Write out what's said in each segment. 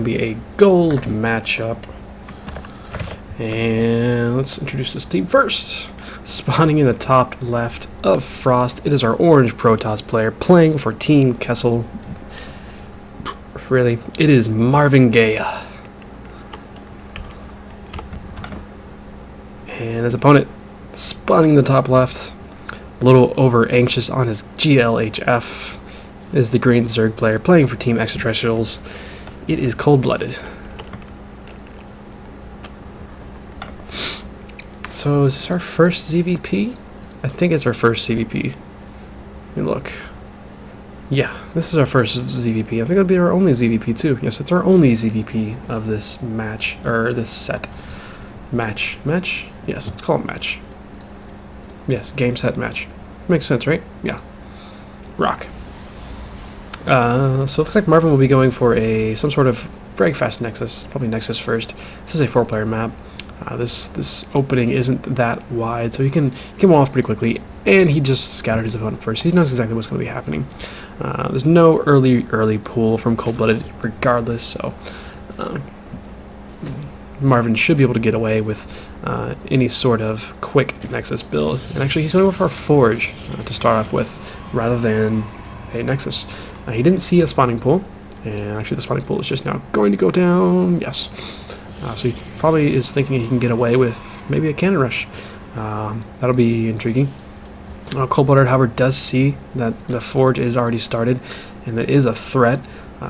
to be a gold matchup. And let's introduce this team first. Spawning in the top left of Frost, it is our orange Protoss player playing for Team Kessel. Really, it is MarvinGayUH. And his opponent, spawning in the top left, a little over anxious on his GLHF, is the green Zerg player playing for Team Extraterrestrials. It is ColdBlooded. So is this our first ZVP? I think it's our first ZVP. Let me look. Yeah, this is our first ZVP. I think it'll be our only ZVP too. Yes, it's our only ZVP of this match, or this set. Match? Yes, let's call it match. Yes, game set match. Makes sense, right? Yeah. Rock. So it looks like Marvin will be going for some sort of very fast Nexus. Probably Nexus first. This is a 4-player map. This opening isn't that wide, so he can wall off pretty quickly, and he just scattered his opponent first. He knows exactly what's going to be happening. There's no early pull from ColdBlooded regardless, so Marvin should be able to get away with any sort of quick Nexus build. And actually, he's going to go for a Forge to start off with, rather than a Nexus. He didn't see a spawning pool, and actually the spawning pool is just now going to go down. Yes. So he probably is thinking he can get away with maybe a cannon rush. That'll be intriguing. ColdBlooded, however, does see that the Forge is already started, and that is a threat.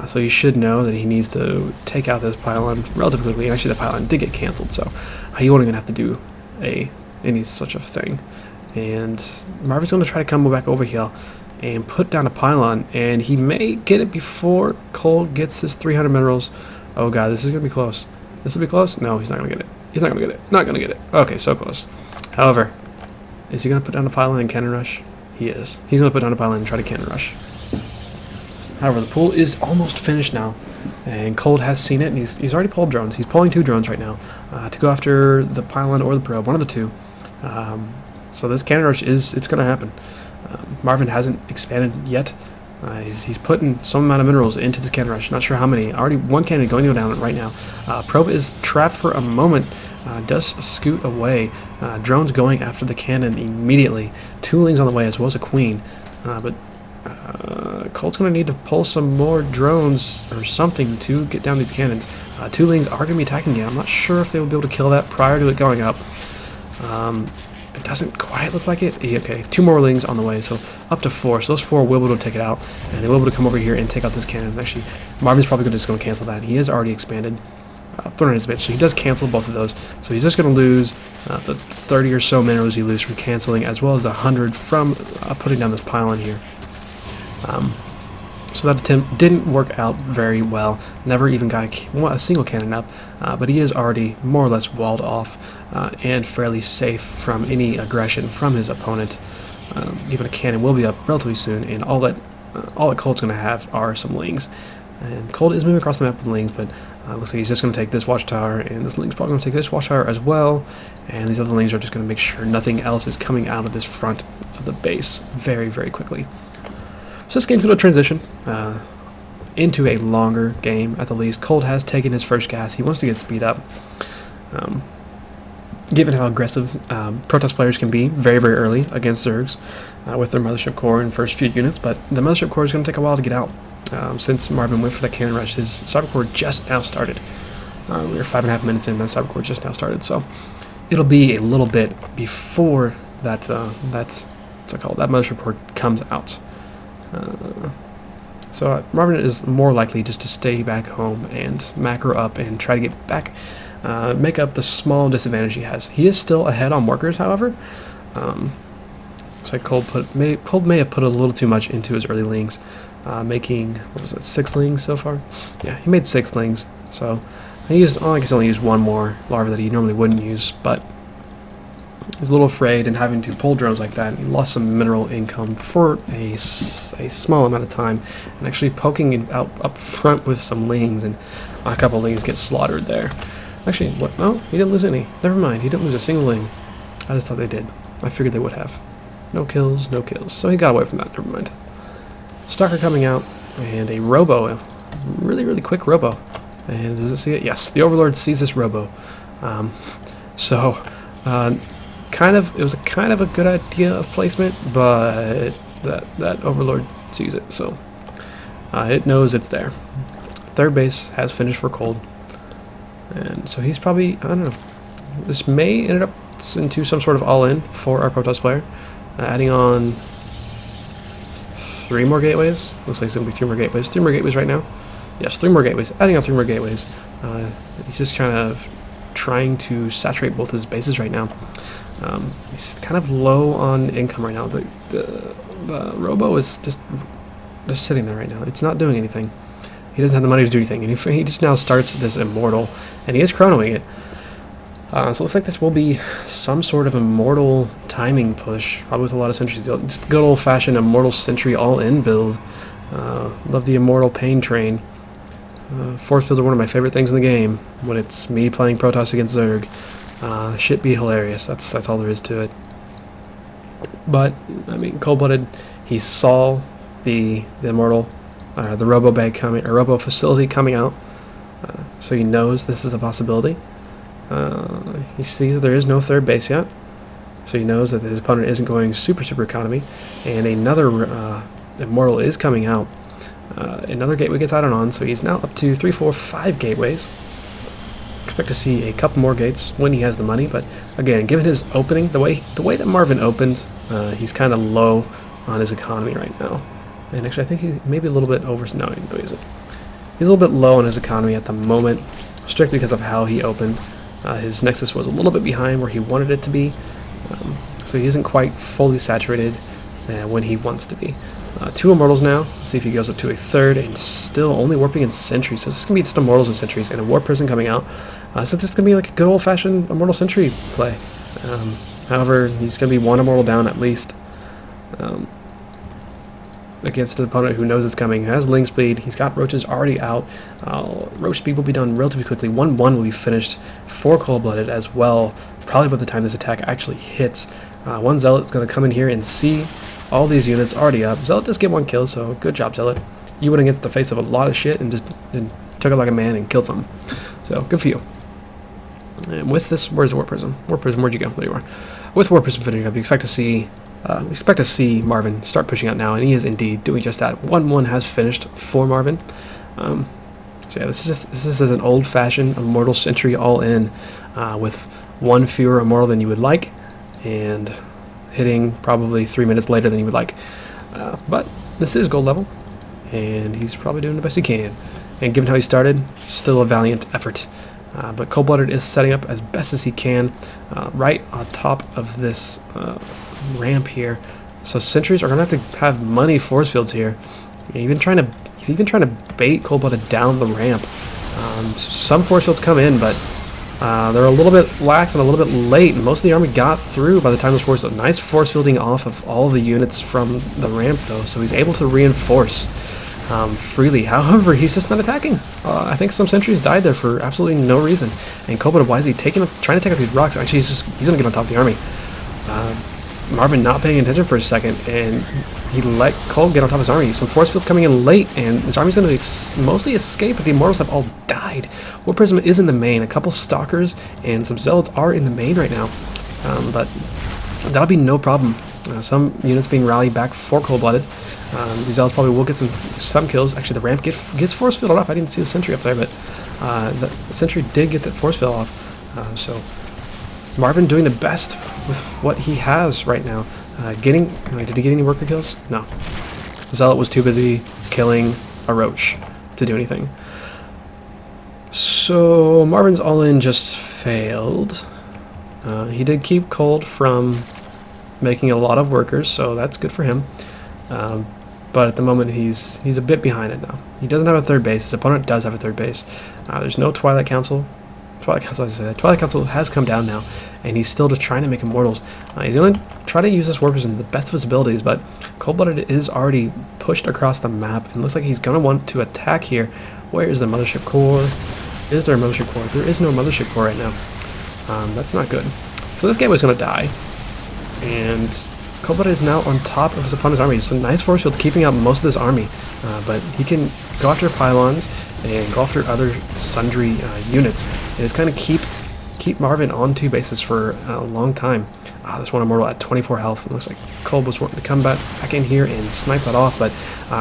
So he should know that he needs to take out this pylon relatively quickly. And actually, the pylon did get canceled, so he won't even have to do any such a thing. And Marvin's going to try to come back over here and put down a pylon, and he may get it before Cold gets his 300 minerals. Oh god, this is going to be close. This will be close? No, he's not going to get it. He's not going to get it. Not going to get it. Okay, so close. However, is he going to put down a pylon and cannon rush? He is. He's going to put down a pylon and try to cannon rush. However, the pool is almost finished now, and Cold has seen it, and he's already pulled drones. He's pulling 2 drones right now to go after the pylon or the probe, one of the two. So this cannon rush it's going to happen. Marvin hasn't expanded yet. He's putting some amount of minerals into the cannon rush. Not sure how many. Already one cannon going to go down right now. Probe is trapped for a moment. Does scoot away. Drones going after the cannon immediately. 2 lings on the way as well as a queen. But Colt's going to need to pull some more drones or something to get down these cannons. 2 lings are going to be attacking it. I'm not sure if they will be able to kill that prior to it going up. It doesn't quite look like it. Okay, 2 more lings on the way, so up to 4. So those 4 will be able to take it out, and they will be able to come over here and take out this cannon. Actually, Marvin's probably just going to cancel that. He has already expanded. Thrown in his bitch, so he does cancel both of those. So he's just going to lose the 30 or so minerals you lose from canceling, as well as the 100 from putting down this pylon here. So that attempt didn't work out very well. Never even got a single cannon up, but he is already more or less walled off and fairly safe from any aggression from his opponent. Even a cannon will be up relatively soon, and all that Cold's going to have are some lings. And Cold is moving across the map with lings, but looks like he's just going to take this watchtower, and this ling's probably going to take this watchtower as well. And these other lings are just going to make sure nothing else is coming out of this front of the base very, very quickly. So this game's going to transition into a longer game at the least. Cold has taken his first gas. He wants to get speed up. Given how aggressive Protoss players can be very, very early against Zergs with their Mothership Core and first few units, but the Mothership Core is going to take a while to get out. Since Marvin went for the cannon rush, his Cyber Core just now started. We are 5.5 minutes in, that Cyber Core just now started, so it'll be a little bit before that what's it called, that Mothership Core comes out. So Marvin is more likely just to stay back home and macro up and try to get back, make up the small disadvantage he has. He is still ahead on workers, however. Looks like Cold may have put a little too much into his early lings, making, what was it, 6 lings so far? Yeah, he made 6 lings, so I guess only used 1 more larva that he normally wouldn't use, but he's a little afraid, and having to pull drones like that, he lost some mineral income for a small amount of time, and actually poking out up front with some lings, and a couple lings get slaughtered there. Actually, what? No, he didn't lose any. Never mind, he didn't lose a single ling. I just thought they did. I figured they would have. No kills, no kills. So he got away from that. Never mind. Stalker coming out, and a Robo, a really, really quick Robo. And does it see it? Yes, the Overlord sees this Robo. So, it was kind of a good idea of placement, but that Overlord sees it, so it knows it's there. Third base has finished for Cold, and so he's probably, I don't know, this may end up into some sort of all-in for our Protoss player, adding on 3 more gateways. Looks like it's going to be 3 more gateways. 3 more gateways right now. Yes, 3 more gateways. Adding on 3 more gateways. He's just kind of trying to saturate both his bases right now. He's kind of low on income right now. The Robo is just sitting there right now. It's not doing anything. He doesn't have the money to do anything, and he just now starts this Immortal, and he is chronoing it. So it looks like this will be some sort of Immortal timing push, probably with a lot of sentries. Just good old-fashioned Immortal Sentry all-in build. Love the Immortal Pain Train. Force fields are one of my favorite things in the game when it's me playing Protoss against Zerg. Shit be hilarious. That's all there is to it. But I mean, ColdBlooded, he saw the Immortal, the Robo Bag coming, or Robo Facility coming out, so he knows this is a possibility. He sees that there is no third base yet, so he knows that his opponent isn't going super economy, and another Immortal is coming out. Another gateway gets added on, so he's now up to 3, 4, 5 gateways. Expect to see a couple more gates when he has the money, but again, given his opening, the way that Marvin opened, he's kind of low on his economy right now. And actually, I think he's maybe a little bit over. No, he isn't. He's a little bit low on his economy at the moment, strictly because of how he opened. His Nexus was a little bit behind where he wanted it to be, so he isn't quite fully saturated when he wants to be. 2 Immortals now. Let's see if he goes up to a 3rd, and still only warping in Sentries. So this is going to be just Immortals and Sentries, and a Warp Prison coming out. So this is going to be like a good old-fashioned Immortal Sentry play. However, he's going to be 1 Immortal down at least. Against an opponent who knows it's coming, who has Ling Speed. He's got Roaches already out. Roach Speed will be done relatively quickly. 1-1 will be finished for ColdBlooded as well, probably by the time this attack actually hits. 1 Zealot's going to come in here and see all these units already up. Zealot does get 1 kill, so good job, Zealot. You went against the face of a lot of shit and just took it like a man and killed something. So, good for you. And with this, where's Warp Prism? Warp Prism, where'd you go? There you are. With Warp Prism finishing up, you expect to see Marvin start pushing out now, and he is indeed doing just that. 1-1 has finished for Marvin. So yeah, this is an old-fashioned Immortal Sentry all-in with 1 fewer Immortal than you would like, and hitting probably 3 minutes later than you would like. But this is gold level, and he's probably doing the best he can. And given how he started, still a valiant effort. But ColdBlooded is setting up as best as he can right on top of this ramp here. So sentries are going to have money force fields here. He's even trying to bait ColdBlooded down the ramp. Some force fields come in, but they're a little bit lax and a little bit late. Most of the army got through by the time this force. Nice force fielding off of all the units from the ramp, though, so he's able to reinforce freely. However, he's just not attacking. I think some sentries died there for absolutely no reason. And ColdBlooded, why is he trying to take out these rocks? Actually, he's going to get on top of the army. Marvin not paying attention for a second, and he let Cold get on top of his army. Some force fields coming in late, and his army's going to mostly escape, but the Immortals have all died. Warp Prism is in the main. A couple Stalkers and some Zealots are in the main right now, but that'll be no problem. Some units being rallied back for ColdBlooded. The Zealots probably will get some kills. Actually, the ramp gets force fielded off. I didn't see the sentry up there, but the sentry did get that force field off. So Marvin doing the best with what he has right now. Did he get any worker kills? No. Zealot was too busy killing a roach to do anything. So Marvin's all-in just failed. He did keep Cold from making a lot of workers, so that's good for him. But at the moment, he's a bit behind it now. He doesn't have a 3rd base. His opponent does have a 3rd base. There's no Twilight Council. Twilight Council has come down now, and he's still just trying to make Immortals. He's going to try to use this Warp Prism to the best of his abilities, but ColdBlooded is already pushed across the map, and looks like he's going to want to attack here. Where is the Mothership Core? Is there a Mothership Core? There is no Mothership Core right now. That's not good. So this gateway's going to die, and ColdBlooded is now on top of his opponent's army. So nice force fields keeping out most of this army, but he can go after pylons and go after other sundry units, and just kind of keep Marvin on 2 bases for a long time. This one Immortal at 24 health. It looks like Cold was wanting to come back in here and snipe that off, but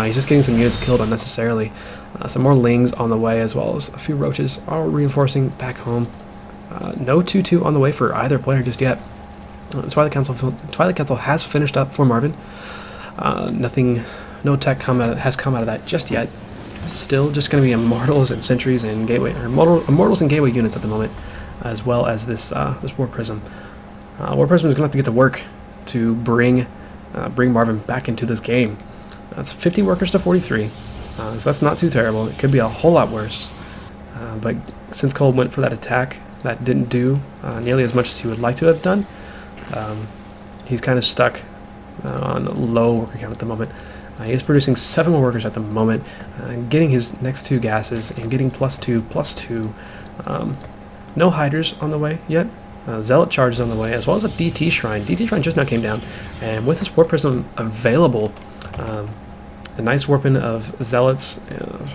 he's just getting some units killed unnecessarily. Some more Lings on the way, as well as a few Roaches are reinforcing back home. No 2-2 on the way for either player just yet. Twilight Council has finished up for Marvin. No tech has come out of that just yet. Still just going to be Immortals and Sentries and Gateway, or Immortals and Gateway units at the moment, as well as this War Prism. War Prism is going to have to get to work to bring Marvin back into this game. That's 50 workers to 43, so that's not too terrible. It could be a whole lot worse, but since Cold went for that attack, that didn't do nearly as much as he would like to have done. He's kind of stuck on a low worker count at the moment. He is producing 7 more workers at the moment, getting his next 2 gases and getting +2/+2. No Hydras on the way yet. Zealot charges on the way, as well as a DT Shrine. DT Shrine just now came down, and with this Warp Prism available, a nice warping of Zealots,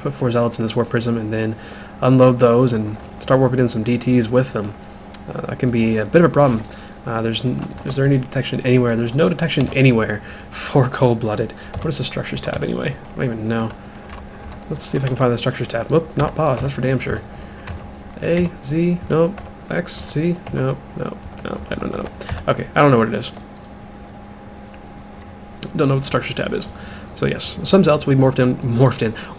put 4 Zealots in this Warp Prism, and then unload those and start warping in some DTs with them. That can be a bit of a problem. Is there any detection anywhere? There's no detection anywhere for Cold-Blooded. What is the Structures tab anyway? I don't even know. Let's see if I can find the Structures tab. Whoop, not pause, that's for damn sure. A, Z, nope. X, C, no, I don't know. Okay, I don't know what it is. Don't know what the Structures tab is. So yes, some Zealots we warped in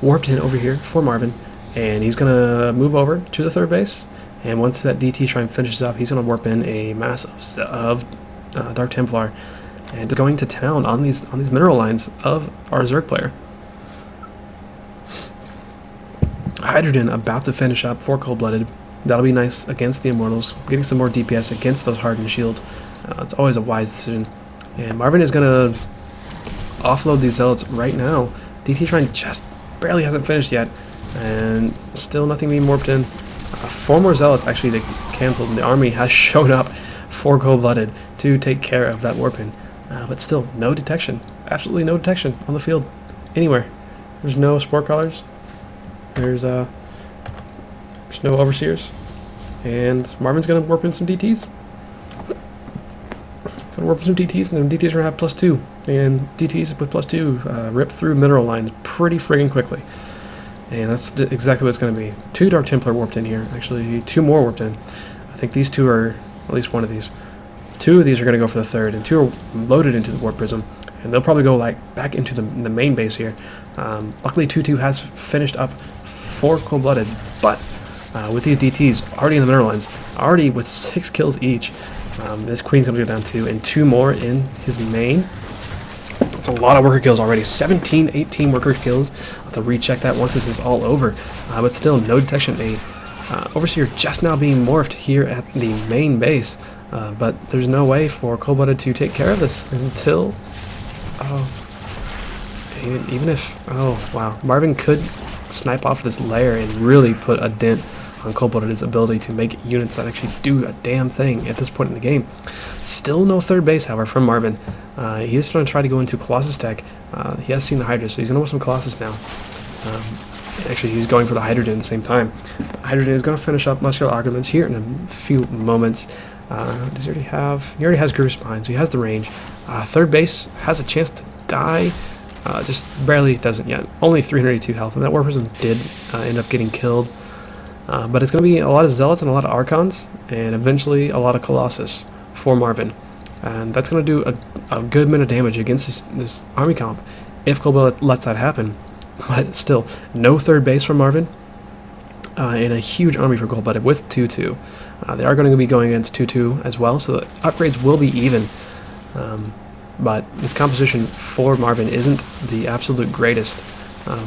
over here for Marvin, and he's gonna move over to the 3rd base. And once that DT Shrine finishes up, he's going to warp in a mass of Dark Templar, and going to town on these mineral lines of our Zerg player. Hydrogen about to finish up for Cold-Blooded. That'll be nice against the Immortals, getting some more DPS against those hardened shield. It's always a wise decision. And Marvin is going to offload these Zealots right now. DT Shrine just barely hasn't finished yet, and still nothing being warped in. 4 more Zealots actually they canceled, and the army has shown up for Cold-Blooded to take care of that warping. But still, no detection. Absolutely no detection on the field anywhere. There's no Spore Crawlers. There's no Overseers. And Marvin's going to warp in some DTs. He's going to warp in some DTs, and then DTs are going to have +2. And DTs with +2 rip through mineral lines pretty friggin' quickly. And that's exactly what it's going to be. 2 Dark Templar warped in here. Actually, 2 more warped in. I think these 2 are, at least one of these. 2 of these are going to go for the 3rd, and 2 are loaded into the Warp Prism. And they'll probably go back into the main base here. Luckily, 2-2 has finished up for Cold-Blooded, but with these DTs already in the mineral lines, already with 6 kills each, this Queen's going to go down 2, and 2 more in his main. It's a lot of worker kills already. 17, 18 worker kills. I'll have to recheck that once this is all over. But still, no detection. Overseer just now being morphed here at the main base. But there's no way for Cold-Blooded to take care of this until... even if... Oh, wow. Marvin could snipe off this layer and really put a dent on Cold-Blooded's ability to make units that actually do a damn thing at this point in the game. Still no 3rd base, however, from Marvin. He is going to try to go into Colossus tech. He has seen the Hydra, so he's going to want some Colossus now. Actually, he's going for the Hydrogen at the same time. Hydrogen is going to finish up Muscular Arguments here in a few moments. Does he already have... He already has Groove Spine, so he has the range. 3rd base has a chance to die. Just barely doesn't yet. Only 382 health, and that War Prism did end up getting killed. But it's going to be a lot of Zealots and a lot of Archons, and eventually a lot of Colossus for Marvin. And that's going to do a good amount of damage against this army comp if Cold-Blooded lets that happen. But still, no 3rd base for Marvin, and a huge army for Cold-Blooded with 2-2. They are going to be going against 2-2 as well, so the upgrades will be even. But this composition for Marvin isn't the absolute greatest.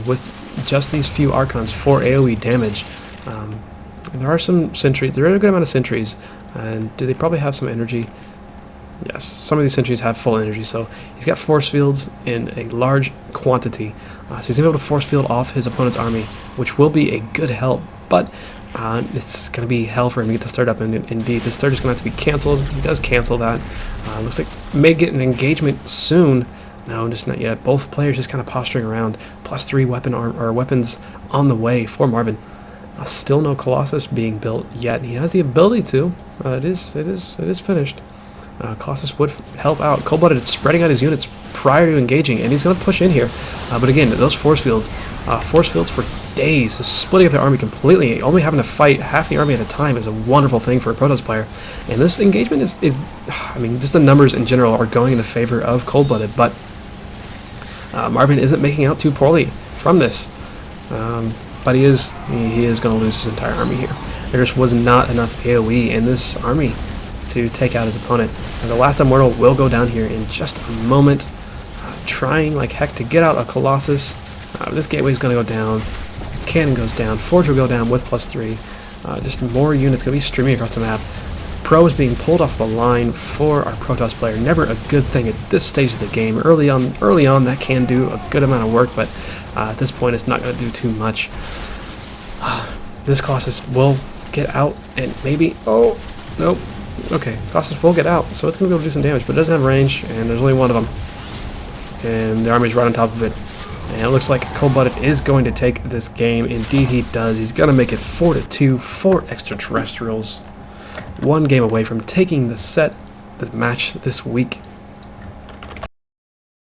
With just these few Archons for AoE damage, there are some sentries. There are a good amount of sentries, and do they probably have some energy? Yes, some of these sentries have full energy, so he's got force fields in a large quantity. So he's able to force field off his opponent's army, which will be a good help, but it's going to be hell for him to get this 3rd up, and indeed, this 3rd is going to have to be cancelled. He does cancel that. Looks like may get an engagement soon. No, just not yet. Both players just kind of posturing around. +3 weapons on the way for Marvin. Still no Colossus being built yet. He has the ability to. It is finished. Colossus would help out. ColdBlooded is spreading out his units prior to engaging, and he's going to push in here. But again, those force fields for days, splitting up their army completely, only having to fight half the army at a time is a wonderful thing for a Protoss player. And this engagement is I mean, just the numbers in general are going in the favor of ColdBlooded, but Marvin isn't making out too poorly from this. But he is going to lose his entire army here. There just was not enough AoE in this army to take out his opponent. And the last Immortal will go down here in just a moment, trying like heck to get out a Colossus. This gateway is going to go down. Cannon goes down. Forge will go down with +3. Just more units going to be streaming across the map. Pro is being pulled off the line for our Protoss player. Never a good thing at this stage of the game. Early on, that can do a good amount of work, but at this point, it's not going to do too much. This Colossus will get out, and maybe... Oh, nope. Okay, Colossus will get out, so it's going to be able to do some damage, but it doesn't have range, and there's only one of them. And the army's right on top of it. And it looks like ColdBlooded is going to take this game. Indeed he does. He's going to make it 4-2, 4 extraterrestrials. One game away from taking the match this week.